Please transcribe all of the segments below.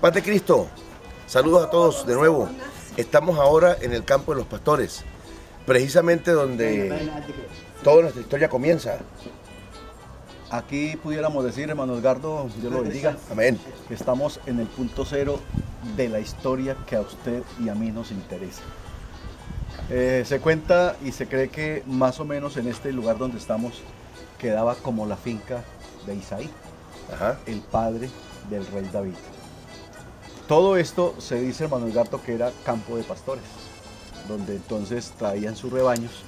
Paz de Cristo, saludos a todos de nuevo. Estamos ahora en el campo de los pastores, precisamente donde toda nuestra historia comienza. Aquí pudiéramos decir, hermano Edgardo, Dios lo bendiga, Amén. que estamos en el punto cero de la historia que a usted y a mí nos interesa. Se cuenta y se cree que más o menos en este lugar donde estamos quedaba como la finca de Isaí, el padre del rey David. Todo esto se dice, hermano Edgardo, que era campo de pastores, donde entonces traían sus rebaños,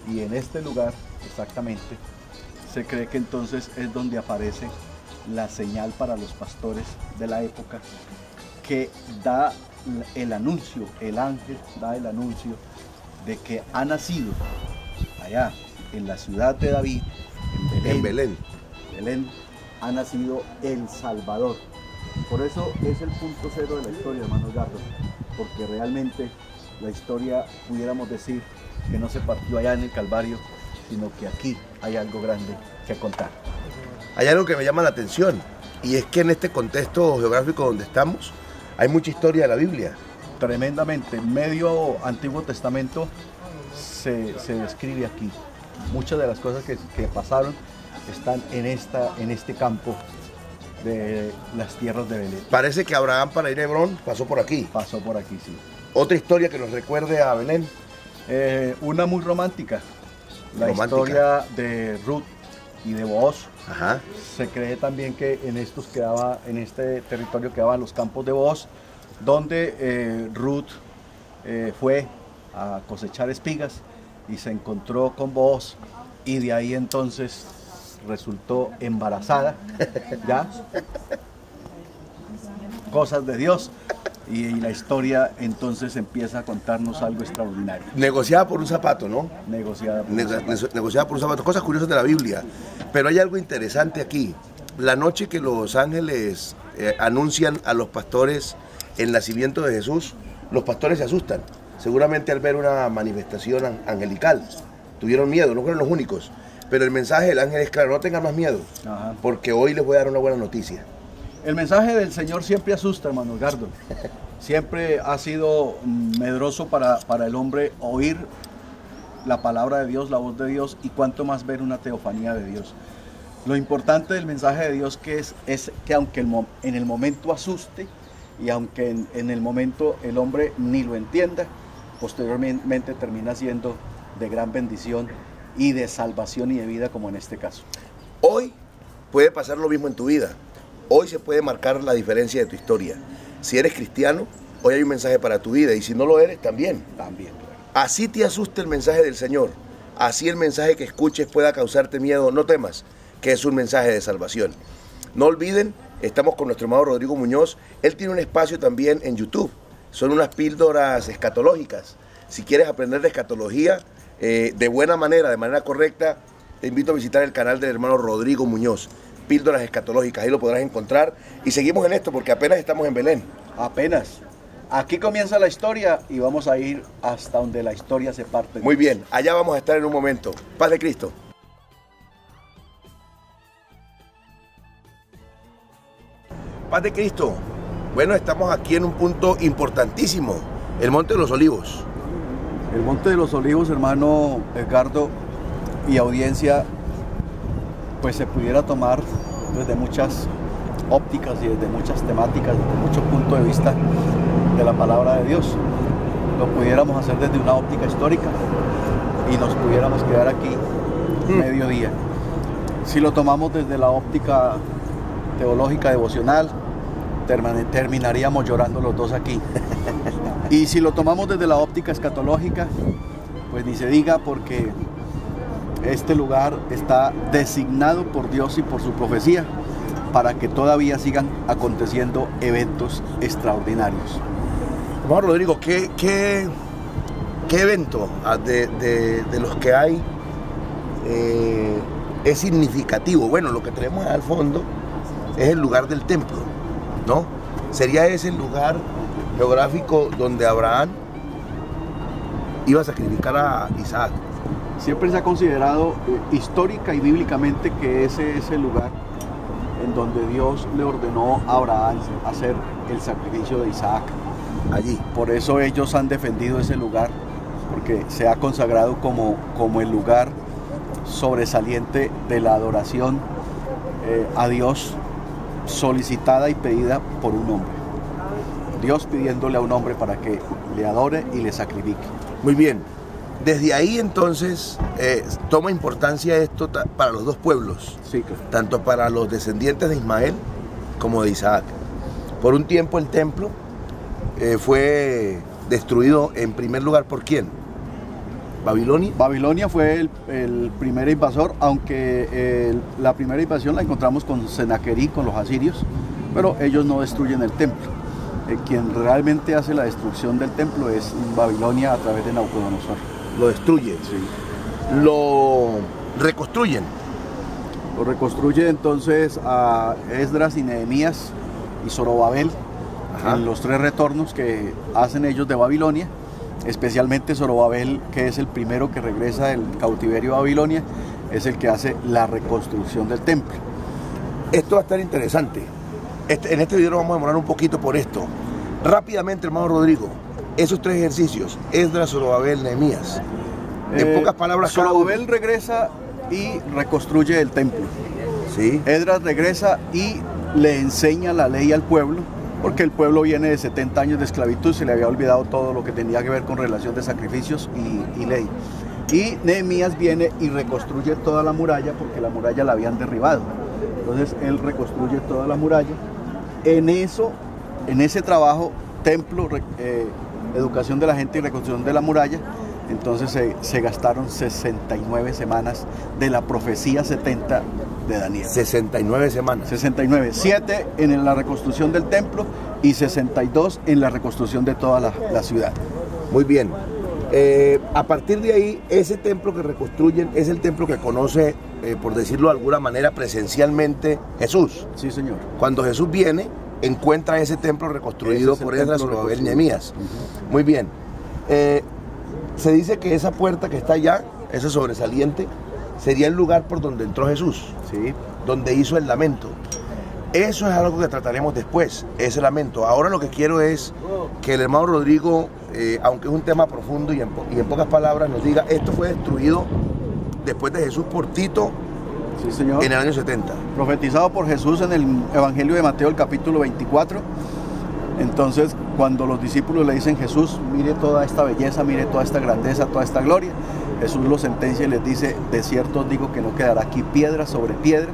y en este lugar exactamente se cree que entonces es donde aparece la señal para los pastores de la época, que da el anuncio, el ángel da el anuncio de que ha nacido allá en la ciudad de David, en Belén, ha nacido el Salvador. Por eso es el punto cero de la historia, hermano Edgardo, porque realmente la historia, pudiéramos decir, que no se partió allá en el Calvario, sino que aquí hay algo grande que contar. Hay algo que me llama la atención, y es que en este contexto geográfico donde estamos, hay mucha historia de la Biblia. Tremendamente, medio Antiguo Testamento se describe aquí. Muchas de las cosas que pasaron están en este campo de las tierras de Belén. Parece que Abraham, para ir a Hebrón, pasó por aquí. Pasó por aquí, sí. Otra historia que nos recuerde a Belén. Una muy romántica. La historia de Ruth y de Booz. Se cree también que en este territorio quedaban los campos de Booz, donde Ruth fue a cosechar espigas y se encontró con Booz, y de ahí entonces resultó embarazada, ¿ya? Cosas de Dios. Y la historia entonces empieza a contarnos algo extraordinario. Negociada por un zapato, ¿no? Negociada por un zapato. Cosas curiosas de la Biblia. Pero hay algo interesante aquí. La noche que los ángeles anuncian a los pastores el nacimiento de Jesús, los pastores se asustan. Seguramente al ver una manifestación angelical. Tuvieron miedo, no fueron los únicos. Pero el mensaje del ángel es claro: no tengan más miedo, porque hoy les voy a dar una buena noticia. El mensaje del Señor siempre asusta, hermano Edgardo. Siempre ha sido medroso para el hombre oír la palabra de Dios, la voz de Dios, y cuanto más ver una teofanía de Dios. Lo importante del mensaje de Dios es que aunque en el momento asuste, y aunque en el momento el hombre ni lo entienda, posteriormente termina siendo de gran bendición y de salvación y de vida, como en este caso. Hoy puede pasar lo mismo en tu vida. Hoy se puede marcar la diferencia de tu historia. Si eres cristiano, hoy hay un mensaje para tu vida, y si no lo eres, también. También. Así te asuste el mensaje del Señor, así el mensaje que escuches pueda causarte miedo, no temas, que es un mensaje de salvación. No olviden, estamos con nuestro hermano Rodrigo Muñoz. Él tiene un espacio también en YouTube. Son unas píldoras escatológicas. Si quieres aprender de escatología de buena manera, de manera correcta, te invito a visitar el canal del hermano Rodrigo Muñoz. Píldoras escatológicas, ahí lo podrás encontrar. Y seguimos en esto porque apenas estamos en Belén. Apenas. Aquí comienza la historia y vamos a ir hasta donde la historia se parte. Muy bien, allá vamos a estar en un momento. Paz de Cristo. Paz de Cristo. Bueno, estamos aquí en un punto importantísimo, el Monte de los Olivos. El Monte de los Olivos, hermano Edgardo y audiencia, pues se pudiera tomar desde muchas ópticas y desde muchas temáticas, desde muchos puntos de vista de la palabra de Dios. Lo pudiéramos hacer desde una óptica histórica y nos pudiéramos quedar aquí mediodía. Si lo tomamos desde la óptica teológica devocional, terminaríamos llorando los dos aquí. Y si lo tomamos desde la óptica escatológica, pues ni se diga, porque este lugar está designado por Dios y por su profecía para que todavía sigan aconteciendo eventos extraordinarios. Hermano Rodrigo, ¿qué evento de los que hay es significativo? Bueno, lo que tenemos al fondo es el lugar del templo, ¿no? Sería ese el lugar geográfico donde Abraham iba a sacrificar a Isaac. Siempre se ha considerado histórica y bíblicamente que ese es el lugar en donde Dios le ordenó a Abraham hacer el sacrificio de Isaac. Allí. Por eso ellos han defendido ese lugar, porque se ha consagrado como el lugar sobresaliente de la adoración a Dios, solicitada y pedida por un hombre. Dios pidiéndole a un hombre para que le adore y le sacrifique. Muy bien. Desde ahí entonces toma importancia esto para los dos pueblos, Sí, claro. tanto para los descendientes de Ismael como de Isaac. Por un tiempo el templo fue destruido en primer lugar ¿por quién? ¿Babilonia? Babilonia fue el primer invasor, aunque la primera invasión la encontramos con Sennacherib, con los asirios, pero ellos no destruyen el templo. Quien realmente hace la destrucción del templo es Babilonia a través de Nabucodonosor. Lo destruyen, Sí. lo reconstruyen. Lo reconstruye entonces a Esdras y Nehemías y Zorobabel. Ajá. En los 3 retornos que hacen ellos de Babilonia, especialmente Zorobabel, que es el primero que regresa del cautiverio a Babilonia, es el que hace la reconstrucción del templo. Esto va a estar interesante. En este video nos vamos a demorar un poquito por esto. Rápidamente, hermano Rodrigo, esos 3 ejercicios, Esdras, Zorobabel, Nehemías. En pocas palabras, cada uno. Zorobabel regresa y reconstruye el templo. Sí. Esdras regresa y le enseña la ley al pueblo, porque el pueblo viene de 70 años de esclavitud, se le había olvidado todo lo que tenía que ver con relación de sacrificios y ley. Y Nehemías viene y reconstruye toda la muralla, porque la muralla la habían derribado. Entonces él reconstruye toda la muralla. En ese trabajo, templo, educación de la gente y reconstrucción de la muralla, entonces se gastaron 69 semanas de la profecía 70 de Daniel. 69 semanas. 69, 7 en la reconstrucción del templo y 62 en la reconstrucción de toda la ciudad. Muy bien. A partir de ahí, ese templo que reconstruyen es el templo que conoce, por decirlo de alguna manera, presencialmente Jesús. Sí, señor. Cuando Jesús viene, encuentra ese templo reconstruido por Esdras, Zorobabel y Nehemías. Muy bien. Se dice que esa puerta que está allá, ese sobresaliente, sería el lugar por donde entró Jesús, Sí. donde hizo el lamento. Eso es algo que trataremos después, ese lamento. Ahora lo que quiero es que el hermano Rodrigo, aunque es un tema profundo y en pocas palabras, nos diga, esto fue destruido después de Jesús por Tito Sí, señor. en el año 70. Profetizado por Jesús en el Evangelio de Mateo, el capítulo 24. Entonces, cuando los discípulos le dicen, Jesús, mire toda esta belleza, mire toda esta grandeza, toda esta gloria, Jesús los sentencia y les dice, de cierto os digo que no quedará aquí piedra sobre piedra.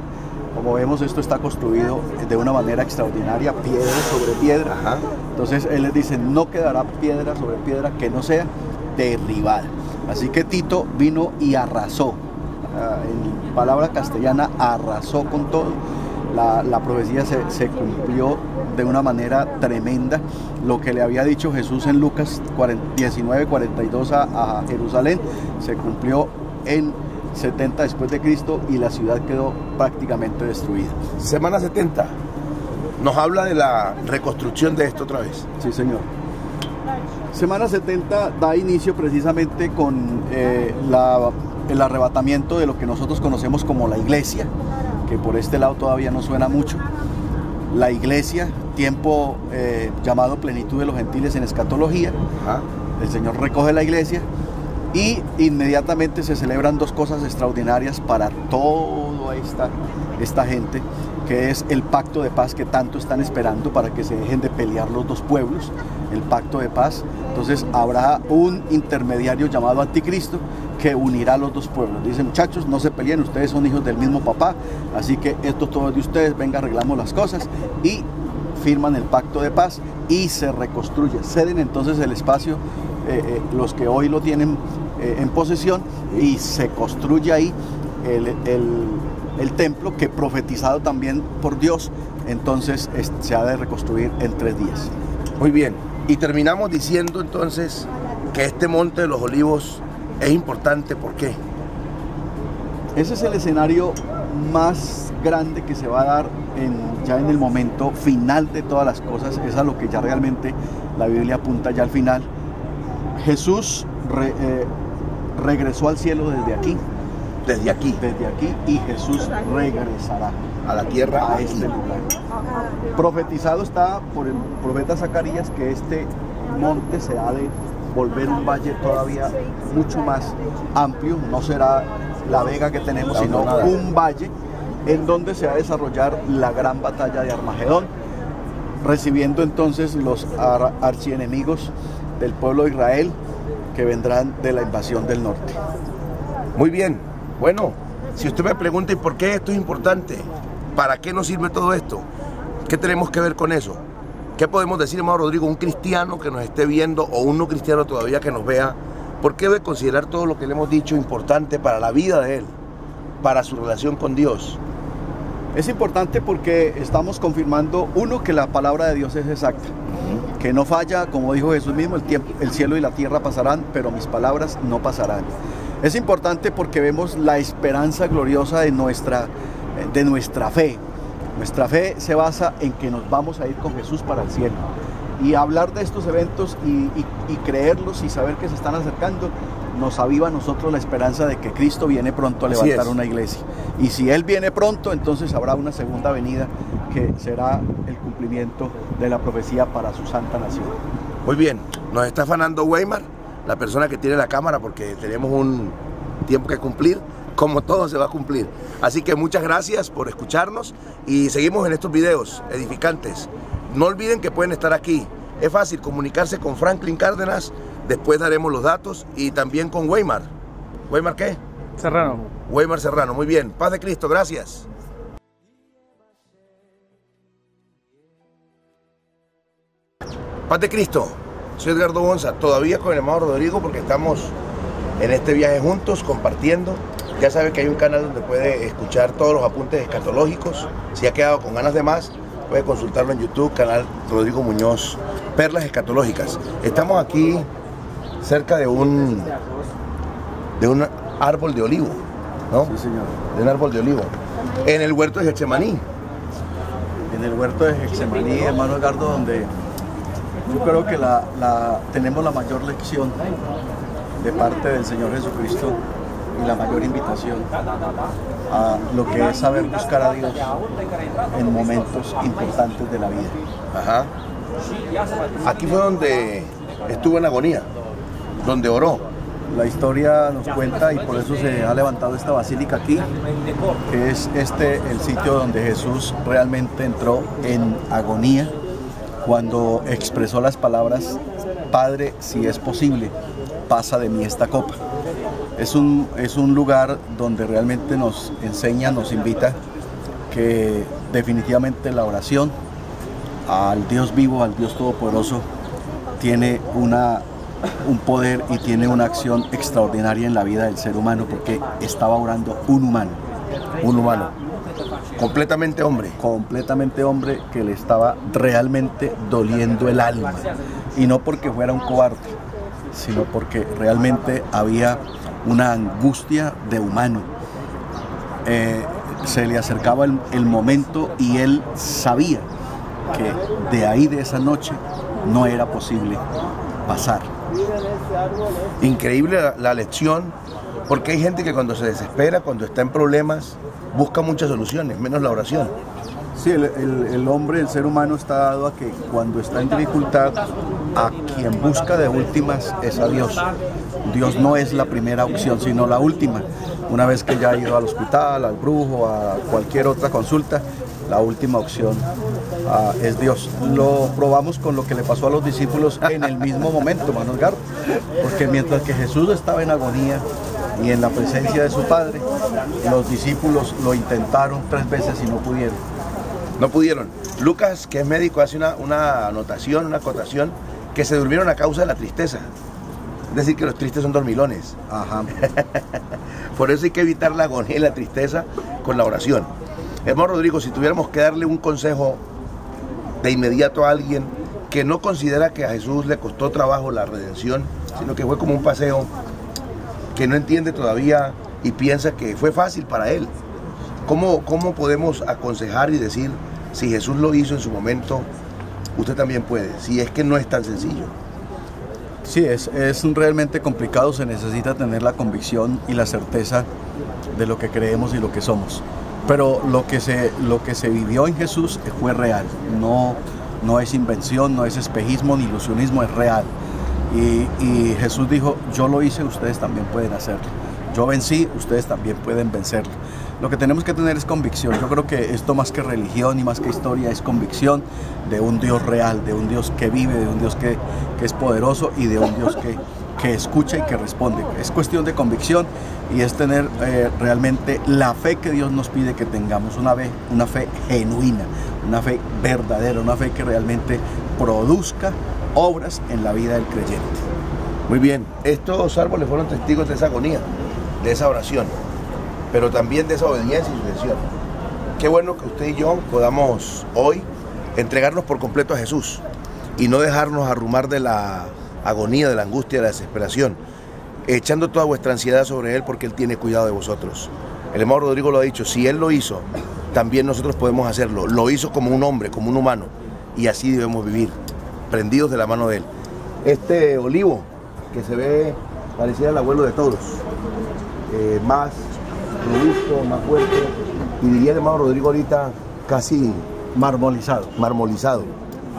Como vemos, esto está construido de una manera extraordinaria, piedra sobre piedra. Ajá. Entonces él les dice, no quedará piedra sobre piedra que no sea derribada. Así que Tito vino y arrasó. En palabra castellana, arrasó con todo. La profecía se cumplió de una manera tremenda. Lo que le había dicho Jesús en Lucas 19:42 a Jerusalén, se cumplió en 70 después de Cristo y la ciudad quedó prácticamente destruida. Semana 70 nos habla de la reconstrucción de esto otra vez. Sí, señor. Semana 70 da inicio precisamente con el arrebatamiento de lo que nosotros conocemos como la iglesia, que por este lado todavía no suena mucho. La iglesia, tiempo llamado plenitud de los gentiles en escatología. Ajá. El Señor recoge la iglesia y inmediatamente se celebran 2 cosas extraordinarias para toda esta gente, que es el pacto de paz que tanto están esperando para que se dejen de pelear los 2 pueblos, el pacto de paz. Entonces habrá un intermediario llamado Anticristo que unirá a los 2 pueblos. Dice, muchachos, no se peleen, ustedes son hijos del mismo papá, así que esto todo es de ustedes, venga, arreglamos las cosas, y firman el pacto de paz y se reconstruye. Ceden entonces el espacio, los que hoy lo tienen en posesión, y se construye ahí el templo, que profetizado también por Dios, entonces se ha de reconstruir en 3 días. Muy bien. Y terminamos diciendo entonces que este Monte de los Olivos es importante. ¿Por qué? Ese es el escenario más grande que se va a dar ya en el momento final de todas las cosas. Es a lo que ya realmente la Biblia apunta ya al final. Jesús regresó al cielo desde aquí. desde aquí, y Jesús regresará a la tierra, a este lugar. Profetizado está por el profeta Zacarías que este monte se ha de volver un valle todavía mucho más amplio, no será la vega que tenemos, sino un valle en donde se va a desarrollar la gran batalla de Armagedón, recibiendo entonces los archienemigos del pueblo de Israel que vendrán de la invasión del norte. Muy bien, bueno, si usted me pregunta ¿y por qué esto es importante? ¿Para qué nos sirve todo esto? ¿Qué tenemos que ver con eso? ¿Qué podemos decir, hermano Rodrigo, un cristiano que nos esté viendo o un no cristiano todavía que nos vea? ¿Por qué debe considerar todo lo que le hemos dicho importante para la vida de él, para su relación con Dios? Es importante porque estamos confirmando, uno, que la palabra de Dios es exacta, que no falla, como dijo Jesús mismo, el cielo y la tierra pasarán, pero mis palabras no pasarán. Es importante porque vemos la esperanza gloriosa de nuestra fe. Nuestra fe se basa en que nos vamos a ir con Jesús para el cielo. Y hablar de estos eventos y creerlos y saber que se están acercando, nos aviva a nosotros la esperanza de que Cristo viene pronto a levantar una iglesia. Y si Él viene pronto, entonces habrá una segunda venida que será el cumplimiento de la profecía para su santa nación. Muy bien, nos está afanando Weimar, la persona que tiene la cámara, porque tenemos un tiempo que cumplir. Como todo se va a cumplir. Así que muchas gracias por escucharnos y seguimos en estos videos edificantes. No olviden que pueden estar aquí. Es fácil comunicarse con Franklin Cárdenas, después daremos los datos, y también con Weimar. ¿Weimar qué? Serrano. Weimar Serrano, muy bien. Paz de Cristo, gracias. Paz de Cristo, soy Edgardo Bonza, todavía con el hermano Rodrigo porque estamos en este viaje juntos, compartiendo. Ya sabe que hay un canal donde puede escuchar todos los apuntes escatológicos. Si ha quedado con ganas de más, puede consultarlo en YouTube, canal Rodrigo Muñoz, Perlas Escatológicas. Estamos aquí cerca de un árbol de olivo, ¿no? Sí, señor. De un árbol de olivo, en el huerto de Getsemaní. En el huerto de Getsemaní, hermano Edgardo, donde yo creo que tenemos la mayor lección de parte del Señor Jesucristo y la mayor invitación a lo que es saber buscar a Dios en momentos importantes de la vida. Ajá. Aquí fue donde estuvo en agonía, donde oró. La historia nos cuenta, y por eso se ha levantado esta basílica aquí, que es el sitio donde Jesús realmente entró en agonía cuando expresó las palabras: Padre, si es posible, pasa de mí esta copa. Es un lugar donde realmente nos enseña, nos invita que definitivamente la oración al Dios vivo, al Dios todopoderoso, tiene un poder y tiene una acción extraordinaria en la vida del ser humano, porque estaba orando un humano. Un humano, completamente hombre. Completamente hombre, que le estaba realmente doliendo el alma. Y no porque fuera un cobarde, sino porque realmente había una angustia de humano. Se le acercaba el momento y él sabía que de ahí, de esa noche, no era posible pasar. Increíble la lección, porque hay gente que cuando se desespera, cuando está en problemas, busca muchas soluciones, menos la oración. Sí, el hombre, el ser humano está dado a que cuando está en dificultad, a quien busca de últimas es a Dios. Dios no es la primera opción, sino la última. Una vez que ya ha ido al hospital, al brujo, a cualquier otra consulta, la última opción es Dios. Lo probamos con lo que le pasó a los discípulos en el mismo momento, hermano Edgardo, porque mientras que Jesús estaba en agonía y en la presencia de su Padre, los discípulos lo intentaron 3 veces y no pudieron. No pudieron. Lucas, que es médico, hace una anotación, una acotación, que se durmieron a causa de la tristeza. Es decir, que los tristes son dormilones. Ajá. Por eso hay que evitar la agonía y la tristeza con la oración. Hermano Rodrigo, si tuviéramos que darle un consejo de inmediato a alguien que no considera que a Jesús le costó trabajo la redención, sino que fue como un paseo, que no entiende todavía y piensa que fue fácil para él, ¿cómo podemos aconsejar y decir, si Jesús lo hizo en su momento, usted también puede, si es que no es tan sencillo? Sí, es realmente complicado, se necesita tener la convicción y la certeza de lo que creemos y lo que somos. Pero lo que se vivió en Jesús fue real, no es invención, no es espejismo ni ilusionismo, es real. Y Jesús dijo, yo lo hice, ustedes también pueden hacerlo. Yo vencí, ustedes también pueden vencerlo. Lo que tenemos que tener es convicción. Yo creo que esto más que religión y más que historia es convicción de un Dios real, de un Dios que vive, de un Dios que es poderoso y de un Dios que escucha y que responde. Es cuestión de convicción y es tener realmente la fe que Dios nos pide que tengamos, una fe genuina, una fe verdadera, una fe que realmente produzca obras en la vida del creyente. Muy bien, estos árboles fueron testigos de esa agonía, de esa oración, pero también de esa obediencia y sujeción. Qué bueno que usted y yo podamos hoy entregarnos por completo a Jesús y no dejarnos arrumar de la agonía, de la angustia, de la desesperación, echando toda vuestra ansiedad sobre Él porque Él tiene cuidado de vosotros. El hermano Rodrigo lo ha dicho, si Él lo hizo, también nosotros podemos hacerlo. Lo hizo como un hombre, como un humano, y así debemos vivir, prendidos de la mano de Él. Este olivo que se ve parecido al abuelo de todos, más robusto, más fuerte, y diría el hermano Rodrigo ahorita casi marmolizado.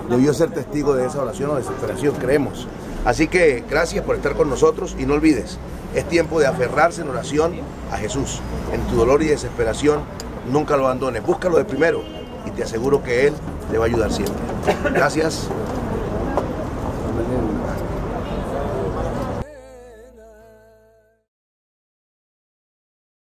Debió ser testigo de esa oración o desesperación, creemos. Así que gracias por estar con nosotros y no olvides, es tiempo de aferrarse en oración a Jesús. En tu dolor y desesperación, nunca lo abandones, búscalo de primero y te aseguro que Él te va a ayudar siempre. Gracias.